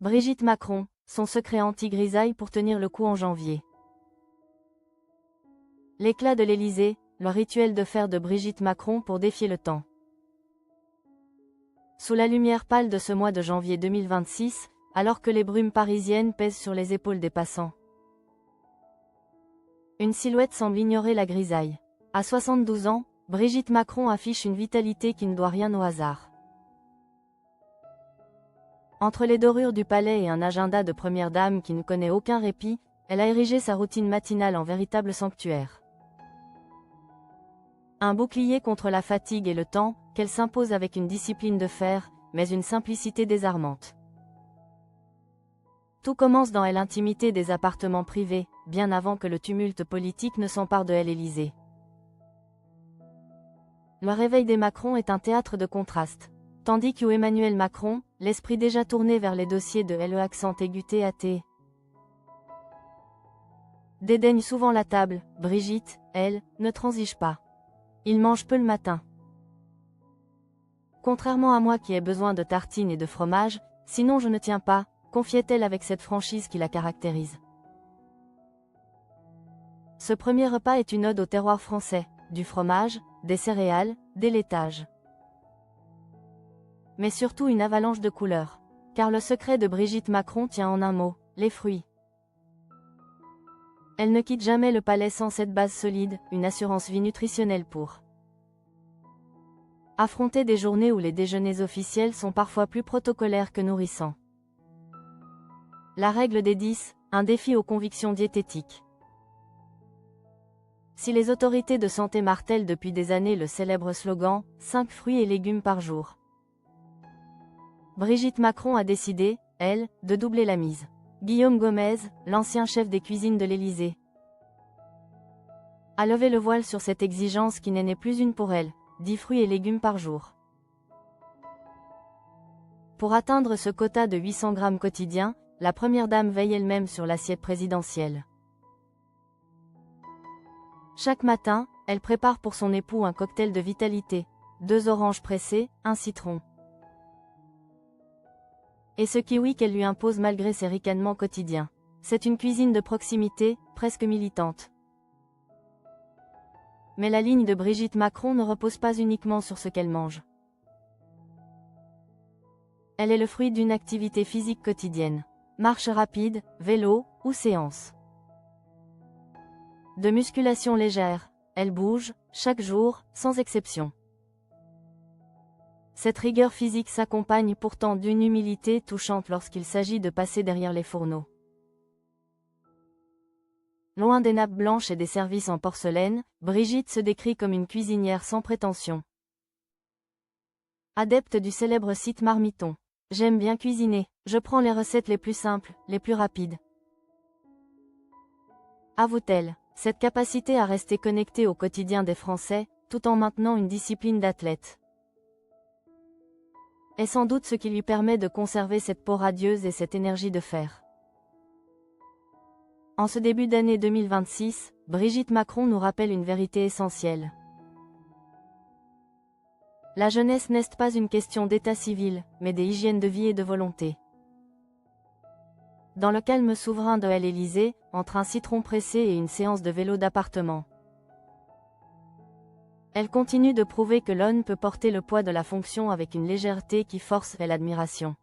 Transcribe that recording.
Brigitte Macron, son secret anti-grisaille pour tenir le coup en janvier. L'éclat de l'Élysée, le rituel de fer de Brigitte Macron pour défier le temps. Sous la lumière pâle de ce mois de janvier 2026, alors que les brumes parisiennes pèsent sur les épaules des passants, une silhouette semble ignorer la grisaille. À 72 ans, Brigitte Macron affiche une vitalité qui ne doit rien au hasard. Entre les dorures du palais et un agenda de première dame qui ne connaît aucun répit, elle a érigé sa routine matinale en véritable sanctuaire. Un bouclier contre la fatigue et le temps, qu'elle s'impose avec une discipline de fer, mais une simplicité désarmante. Tout commence dans l'intimité des appartements privés, bien avant que le tumulte politique ne s'empare de l'Élysée. Le réveil des Macron est un théâtre de contraste. Tandis qu'où Emmanuel Macron, l'esprit déjà tourné vers les dossiers de LE accent aigu TAT, dédaigne souvent la table, Brigitte, elle, ne transige pas. Il mange peu le matin. Contrairement à moi qui ai besoin de tartines et de fromage, sinon je ne tiens pas, confiait-elle avec cette franchise qui la caractérise. Ce premier repas est une ode au terroir français, du fromage, des céréales, des laitages. Mais surtout une avalanche de couleurs. Car le secret de Brigitte Macron tient en un mot, les fruits. Elle ne quitte jamais le palais sans cette base solide, une assurance vie nutritionnelle pour affronter des journées où les déjeuners officiels sont parfois plus protocolaires que nourrissants. La règle des 10, un défi aux convictions diététiques. Si les autorités de santé martèlent depuis des années le célèbre slogan « 5 fruits et légumes par jour », Brigitte Macron a décidé, elle, de doubler la mise. Guillaume Gomez, l'ancien chef des cuisines de l'Élysée, a levé le voile sur cette exigence qui n'est plus une pour elle, 10 fruits et légumes par jour. Pour atteindre ce quota de 800 grammes quotidiens, la première dame veille elle-même sur l'assiette présidentielle. Chaque matin, elle prépare pour son époux un cocktail de vitalité, 2 oranges pressées, un citron. Et ce kiwi qu'elle lui impose malgré ses ricanements quotidiens. C'est une cuisine de proximité, presque militante. Mais la ligne de Brigitte Macron ne repose pas uniquement sur ce qu'elle mange. Elle est le fruit d'une activité physique quotidienne. Marche rapide, vélo, ou séance de musculation légère, elle bouge, chaque jour, sans exception. Cette rigueur physique s'accompagne pourtant d'une humilité touchante lorsqu'il s'agit de passer derrière les fourneaux. Loin des nappes blanches et des services en porcelaine, Brigitte se décrit comme une cuisinière sans prétention. Adepte du célèbre site Marmiton. J'aime bien cuisiner, je prends les recettes les plus simples, les plus rapides. Avoue-t-elle, cette capacité à rester connectée au quotidien des Français, tout en maintenant une discipline d'athlète, est sans doute ce qui lui permet de conserver cette peau radieuse et cette énergie de fer. En ce début d'année 2026, Brigitte Macron nous rappelle une vérité essentielle. La jeunesse n'est pas une question d'état civil, mais des hygiènes de vie et de volonté. Dans le calme souverain de l'Élysée, entre un citron pressé et une séance de vélo d'appartement, elle continue de prouver que l'homme peut porter le poids de la fonction avec une légèreté qui force l'admiration.